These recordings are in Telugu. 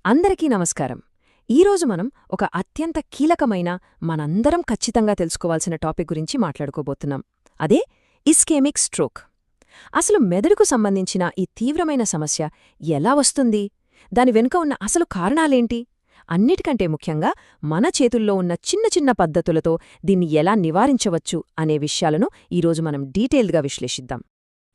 అందరికీ నమస్కారం. ఈరోజు మనం ఒక అత్యంత కీలకమైన, మనందరం ఖచ్చితంగా తెలుసుకోవాల్సిన టాపిక్ గురించి మాట్లాడుకోబోతున్నాం. అదే ఇస్కెమిక్ స్ట్రోక్. అసలు మెదడుకు సంబంధించిన ఈ తీవ్రమైన సమస్య ఎలా వస్తుంది? దాని వెనుక ఉన్న అసలు కారణాలేంటి? అన్నిటికంటే ముఖ్యంగా మన చేతుల్లో ఉన్న చిన్న చిన్న పద్ధతులతో దీన్ని ఎలా నివారించవచ్చు అనే విషయాలను ఈరోజు మనం డీటెయిల్డ్గా విశ్లేషిద్దాం.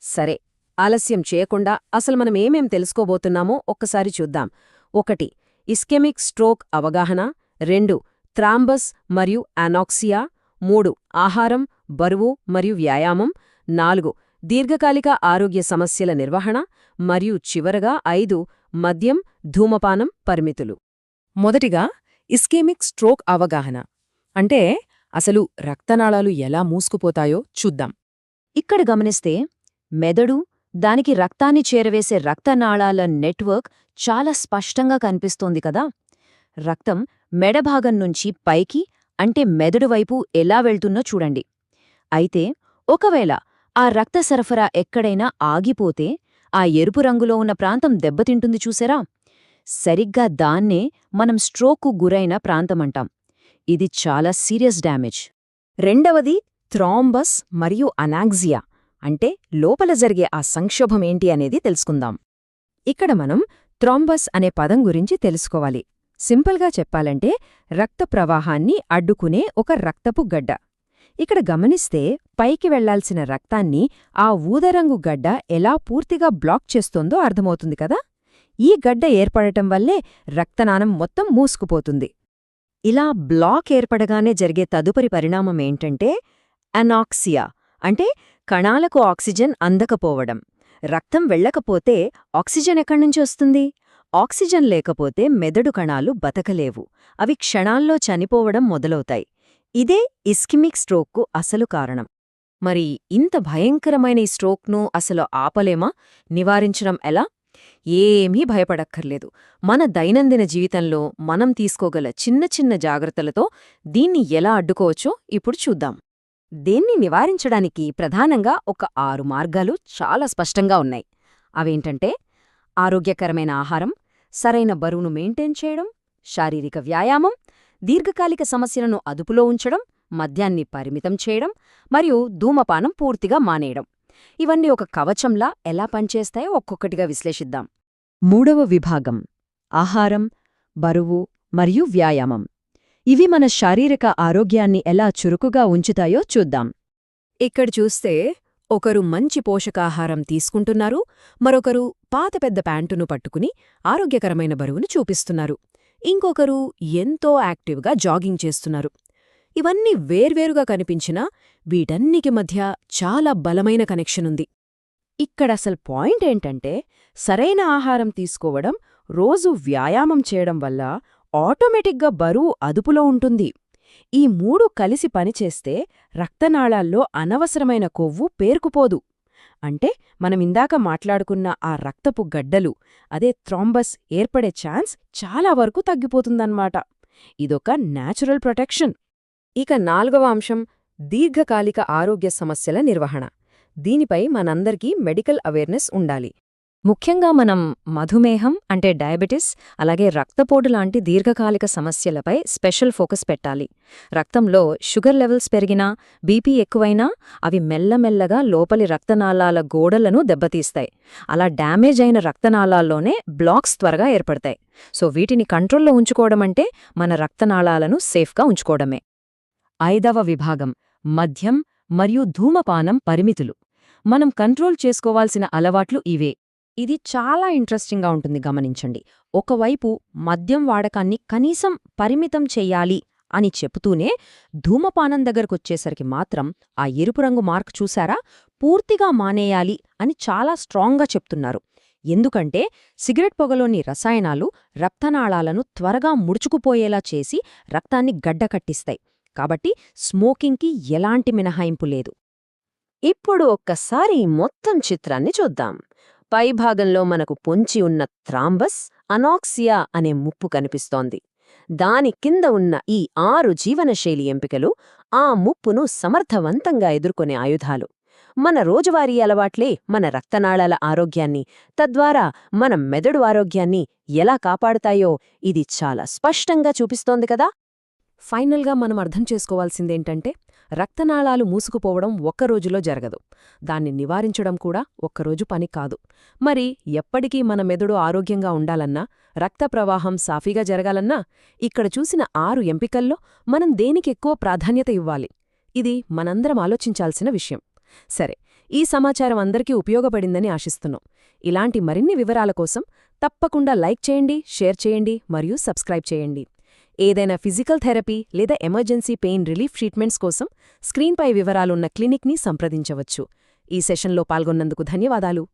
సరే, ఆలస్యం చేయకుండా అసలు మనం ఏమేం తెలుసుకోబోతున్నామో ఒక్కసారి చూద్దాం. 1. ఇస్కెమిక్ స్ట్రోక్ అవగాహన. 2. థ్రాంబస్ మరియు అనాక్సియా. 3. ఆహారం, బరువు మరియు వ్యాయామం. 4. దీర్ఘకాలిక ఆరోగ్య సమస్యల నిర్వహణ. మరియు చివరగా 5. మద్యం, ధూమపానం పరిమితులు. మొదటిగా ఇస్కెమిక్ స్ట్రోక్ అవగాహన అంటే అసలు రక్తనాళాలు ఎలా మూసుకుపోతాయో చూద్దాం. ఇక్కడ గమనిస్తే మెదడు, దానికి రక్తాన్ని చేరవేసే రక్తనాళాల నెట్వర్క్ చాలా స్పష్టంగా కనిపిస్తోంది కదా. రక్తం మెడభాగం నుంచి పైకి అంటే మెదడు వైపు ఎలా వెళ్తున్నో చూడండి. అయితే ఒకవేళ ఆ రక్త సరఫరా ఎక్కడైనా ఆగిపోతే ఆ ఎరుపు రంగులో ఉన్న ప్రాంతం దెబ్బతింటుంది చూసారా. సరిగ్గా దాన్నే మనం స్ట్రోక్కు గురైన ప్రాంతమంటాం. ఇది చాలా సీరియస్ డ్యామేజ్. రెండవది థ్రాంబస్ మరియు అనాక్సియా అంటే లోపల జరిగే ఆ సంక్షోభమేంటి అనేది తెలుసుకుందాం. ఇక్కడ మనం థ్రాంబస్ అనే పదం గురించి తెలుసుకోవాలి. సింపుల్గా చెప్పాలంటే రక్త ప్రవాహాన్ని అడ్డుకునే ఒక రక్తపు గడ్డ. ఇక్కడ గమనిస్తే పైకి వెళ్లాల్సిన రక్తాన్ని ఆ ఊదరంగు గడ్డ ఎలా పూర్తిగా బ్లాక్ చేస్తోందో అర్థమవుతుంది కదా. ఈ గడ్డ ఏర్పడటం వల్లే రక్తనాళం మొత్తం మూసుకుపోతుంది. ఇలా బ్లాక్ ఏర్పడగానే జరిగే తదుపరి పరిణామమేంటంటే అనాక్సియా అంటే కణాలకు ఆక్సిజన్ అందకపోవడం. రక్తం వెళ్లకపోతే ఆక్సిజన్ ఎక్కడ్నుంచి వస్తుంది? ఆక్సిజన్ లేకపోతే మెదడు కణాలు బతకలేవు. అవి క్షణాల్లో చనిపోవడం మొదలవుతాయి. ఇదే ఇస్కెమిక్ స్ట్రోక్కు అసలు కారణం. మరి ఇంత భయంకరమైన ఈ స్ట్రోక్ను అసలు ఆపలేమా? నివారించడం ఎలా? ఏమీ భయపడక్కర్లేదు. మన దైనందిన జీవితంలో మనం తీసుకోగల చిన్న చిన్న జాగ్రత్తలతో దీన్ని ఎలా అడ్డుకోవచ్చో ఇప్పుడు చూద్దాం. దీన్ని నివారించడానికి ప్రధానంగా ఒక 6 మార్గాలు చాలా స్పష్టంగా ఉన్నాయి. అవేంటంటే ఆరోగ్యకరమైన ఆహారం, సరైన బరువును మెయింటైన్ చేయడం, శారీరక వ్యాయామం, దీర్ఘకాలిక సమస్యలను అదుపులో ఉంచడం, మద్యాన్ని పరిమితం చేయడం మరియు ధూమపానం పూర్తిగా మానేయడం. ఇవన్నీ ఒక కవచంలా ఎలా పనిచేస్తాయో ఒక్కొక్కటిగా విశ్లేషిద్దాం. 3వ విభాగం ఆహారం, బరువు మరియు వ్యాయామం. ఇవి మన శారీరక ఆరోగ్యాన్ని ఎలా చురుకుగా ఉంచుతాయో చూద్దాం. ఇక్కడ చూస్తే ఒకరు మంచి పోషకాహారం తీసుకుంటున్నారు, మరొకరు పాత పెద్ద ప్యాంటును పట్టుకుని ఆరోగ్యకరమైన బరువును చూపిస్తున్నారు. ఇంకొకరు ఎంతో యాక్టివ్గా జాగింగ్ చేస్తున్నారు. ఇవన్నీ వేర్వేరుగా కనిపించినా వీటన్నికి మధ్య చాలా బలమైన కనెక్షనుంది. ఇక్కడసలు పాయింట్ ఏంటంటే సరైన ఆహారం తీసుకోవడం, రోజూ వ్యాయామం చేయడం వల్ల ఆటోమేటిక్గా బరువు అదుపులో ఉంటుంది. ఈ 3 కలిసి పనిచేస్తే రక్తనాళాల్లో అనవసరమైన కొవ్వు పేరుకుపోదు. అంటే మనమిందాక మాట్లాడుకున్న ఆ రక్తపు గడ్డలు, అదే థ్రాంబస్ ఏర్పడే ఛాన్స్ చాలా వరకు తగ్గిపోతుందన్నమాట. ఇదొక న్యాచురల్ ప్రొటెక్షన్. ఇక 4వ అంశం దీర్ఘకాలిక ఆరోగ్య సమస్యల నిర్వహణ. దీనిపై మనందరికీ మెడికల్ అవేర్నెస్ ఉండాలి. ముఖ్యంగా మనం మధుమేహం అంటే డయాబెటిస్, అలాగే రక్తపోటు లాంటి దీర్ఘకాలిక సమస్యలపై స్పెషల్ ఫోకస్ పెట్టాలి. రక్తంలో షుగర్ లెవెల్స్ పెరిగినా, బీపీ ఎక్కువైనా అవి మెల్లమెల్లగా లోపలి రక్తనాళాల గోడలను దెబ్బతీస్తాయి. అలా డ్యామేజ్ అయిన రక్తనాళాల్లోనే బ్లాక్స్ త్వరగా ఏర్పడతాయి. సో వీటిని కంట్రోల్లో ఉంచుకోవడమంటే మన రక్తనాళాలను సేఫ్గా ఉంచుకోవడమే. 5వ విభాగం మద్యం మరియు ధూమపానం పరిమితులు. మనం కంట్రోల్ చేసుకోవాల్సిన అలవాట్లు ఇవే. ఇది చాలా ఇంట్రెస్టింగ్గా ఉంటుంది, గమనించండి. ఒకవైపు మద్యం వాడకాన్ని కనీసం పరిమితం చెయ్యాలి అని చెబుతూనే ధూమపానం దగ్గరకొచ్చేసరికి మాత్రం ఆ ఎరుపు రంగు మార్క్ చూశారా, పూర్తిగా మానేయాలి అని చాలా స్ట్రాంగ్గా చెప్తున్నారు. ఎందుకంటే సిగరెట్ పొగలోని రసాయనాలు రక్తనాళాలను త్వరగా ముడుచుకుపోయేలా చేసి రక్తాన్ని గడ్డకట్టిస్తాయి. కాబట్టి స్మోకింగ్కి ఎలాంటి మినహాయింపు లేదు. ఇప్పుడు ఒక్కసారి మొత్తం చిత్రాన్ని చూద్దాం. పైభాగంలో మనకు పొంచి ఉన్న థ్రాంబస్, అనాక్సియా అనే ముప్పు కనిపిస్తోంది. దాని కింద ఉన్న ఈ 6 జీవనశైలి ఎంపికలు ఆ ముప్పును సమర్థవంతంగా ఎదుర్కొనే ఆయుధాలు. మన రోజువారీ అలవాట్లే మన రక్తనాళాల ఆరోగ్యాన్ని, తద్వారా మన మెదడు ఆరోగ్యాన్ని ఎలా కాపాడుతాయో ఇది చాలా స్పష్టంగా చూపిస్తోంది కదా. ఫైనల్గా మనం అర్థం చేసుకోవాల్సిందేంటంటే, రక్తనాళాలు మూసుకుపోవడం ఒక్కరోజులో జరగదు. దాన్ని నివారించడం కూడా ఒక్కరోజు పని కాదు. మరి ఎప్పటికీ మన మెదడు ఆరోగ్యంగా ఉండాలన్నా, రక్త ప్రవాహం సాఫీగా జరగాలన్నా, ఇక్కడ చూసిన 6 ఎంపికల్లో మనం దేనికెక్కువ ప్రాధాన్యత ఇవ్వాలి? ఇది మనందరం ఆలోచించాల్సిన విషయం. సరే, ఈ సమాచారం అందరికీ ఉపయోగపడిందని ఆశిస్తున్నాం. ఇలాంటి మరిన్ని వివరాల కోసం తప్పకుండా లైక్ చేయండి, షేర్ చేయండి మరియు సబ్స్క్రైబ్ చేయండి. ఏదైనా ఫిజికల్ థెరపీ లేదా ఎమర్జెన్సీ పెయిన్ రిలీఫ్ ట్రీట్మెంట్స్ కోసం స్క్రీన్పై వివరాలున్న క్లినిక్ని సంప్రదించవచ్చు. ఈ సెషన్లో పాల్గొన్నందుకు ధన్యవాదాలు.